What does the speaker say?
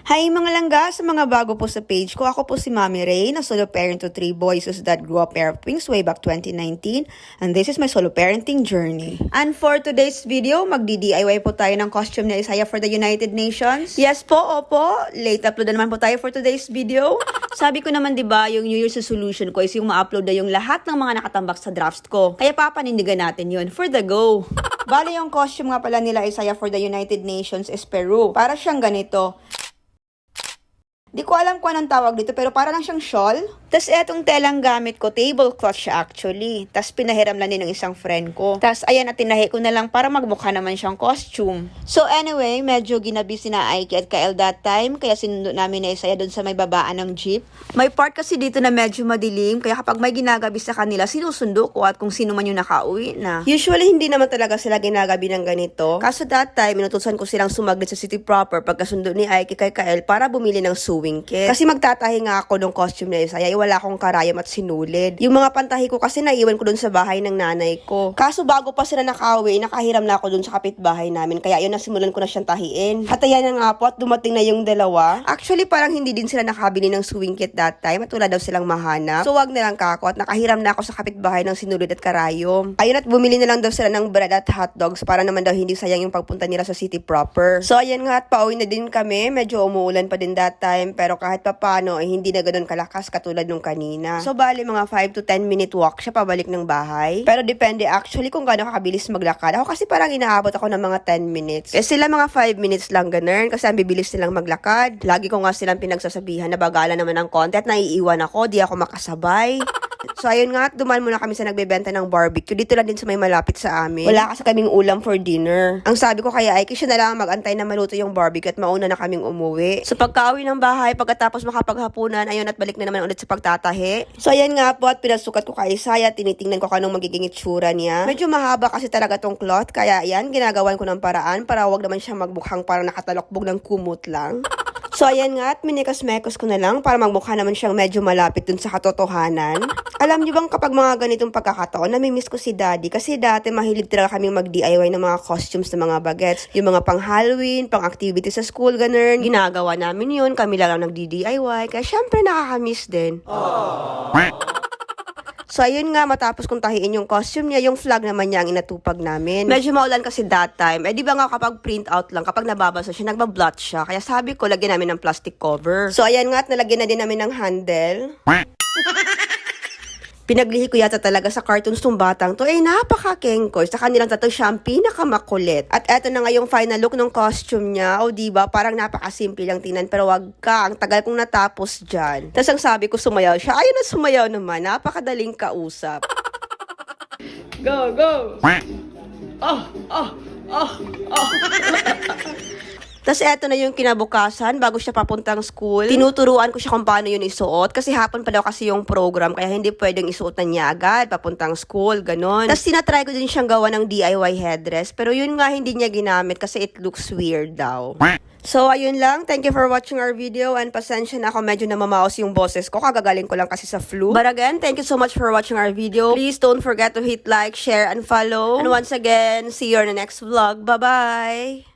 Hi mga langga, sa mga bago po sa page ko, ako po si Mami Ray, na solo parent to 3 boys whose dad grew up pair of twins way back 2019, and this is my solo parenting journey. And for today's video, magdi-DIY po tayo ng costume ni Isaiah for the United Nations. Yes po, opo, late upload na naman po tayo for today's video. Sabi ko naman 'di ba, yung New Year's resolution ko is yung ma-upload na yung lahat ng mga nakatambak sa drafts ko. Kaya papanindigan natin yun for the go. Bale yung costume nga pala nila Isaiah for the United Nations is Peru. Para siyang ganito. Di ko alam kung anong tawag dito, pero para lang siyang shawl. Tapos etong telang gamit ko, tablecloth siya actually. Tapos pinahiram lang din ng isang friend ko. Tapos ayan, at tinahi ko na lang para magmukha naman siyang costume. So anyway, medyo ginabi si na Aiki at Kyle that time. Kaya sinundo namin na Isaiah doon sa may babaan ng jeep. May part kasi dito na medyo madilim. Kaya kapag may ginagabi sa kanila, sinusundo ko at kung sino man yung nakauwi na. Usually, hindi naman talaga sila ginagabi ng ganito. Kaso that time, inutusan ko silang sumaglit sa city proper pagkasundo ni Aiki kay Kyle para bumili ng sewing kit. Kasi magtatahi nga ako ng costume ni Isaiah, wala akong karayom at sinulid. Yung mga pantahi ko kasi naiwan ko dun sa bahay ng nanay ko. Kaso bago pa sila nakauwi, nakahiram na ako dun sa kapitbahay namin. Kaya yun, nasimulan ko na siyang tahiin. At ayan na nga po, at dumating na yung dalawa. Actually, parang hindi din sila nakabili ng sewing kit that time at wala daw silang mahanap. So wag na lang kako at nakahiram na ako sa kapitbahay ng sinulid at karayom. Ayun, at bumili na lang daw sila ng bread at hotdogs para naman daw hindi sayang yung pagpunta nila sa city proper. So ayan nga, at pauwi na din kami. Medyo umuulan pa din that time, pero kahit pa paano, hindi na ganoon kalakas katulad nung kanina. So bali mga 5 to 10 minute walk siya pabalik ng bahay. Pero depende actually kung gaano kakabilis maglakad. Ako kasi parang inaabot ako ng mga 10 minutes. Eh sila mga 5 minutes lang ganun kasi ang bibilis nilang maglakad. Lagi ko nga silang pinagsasabihan na bagala naman ang konti at naiiwan ako, di ako makasabay. So ayun nga, dumaan muna kami sa nagbebenta ng barbecue. Dito lang din sa may malapit sa amin. Wala kasi kaming ulam for dinner. Ang sabi ko kaya ay siya na lang magantay na maluto yung barbecue at mauna na kaming umuwi. So pagka-uwi ng bahay, pagkatapos makapaghapunan, ayun at balik na naman ulit sa pagtatahi. So ayan nga po, at pinasukat ko kay Isaiah, tinitingnan ko kanong magiging itsura niya. Medyo mahaba kasi talaga tong cloth, kaya ayan, ginagawan ko ng paraan para wag naman siya magmukhang parang nakatalokbog ng kumot lang. So ayan nga, at minikas-mekos ko na lang para magmukha naman siyang medyo malapit dun sa katotohanan. Alam niyo bang kapag mga ganitong pagkakataon, namimiss ko si Daddy kasi dati mahilig talaga kaming mag-DIY ng mga costumes ng mga bagets. Yung mga pang Halloween, pang activity sa school, ganun. Ginagawa namin yun, kami lang nag-DIY. Kaya syempre nakakamiss din. So, ayun nga, matapos kong tahiin yung costume niya, yung flag naman niya ang inatupag namin. Medyo maulan kasi that time. Eh, di ba nga kapag print out lang, kapag nababasa siya, nagbablot siya. Kaya sabi ko, lagyan namin ng plastic cover. So, ayan nga, at nalagyan na din namin ng handle. Pinaglihi ko yata talaga sa cartoons tong batang to. Eh, napaka-kengkoy. Sa kanilang tatang siya ang pinakamakulit. At eto na nga yung final look ng costume niya. O, diba? Parang napaka-simple lang tingnan. Pero wag ka. Ang tagal kong natapos dyan. Tapos ang sabi ko, sumayaw siya. Ayun na, sumayaw naman. Napakadaling kausap. Go, go! Oh, oh, oh, oh. Tapos eto na yung kinabukasan, bago siya papuntang school. Tinuturuan ko siya kung paano yun isuot. Kasi hapon pa daw kasi yung program, kaya hindi pwedeng isuotan niya agad, papuntang school, ganon. Tapos tinatry ko din siyang gawa ng DIY headdress. Pero yun nga, hindi niya ginamit kasi it looks weird daw. So, ayun lang. Thank you for watching our video. And pasensya na ako, medyo namamaos yung boses ko. Kagagaling ko lang kasi sa flu. But again, thank you so much for watching our video. Please don't forget to hit like, share, and follow. And once again, see you on the next vlog. Bye-bye!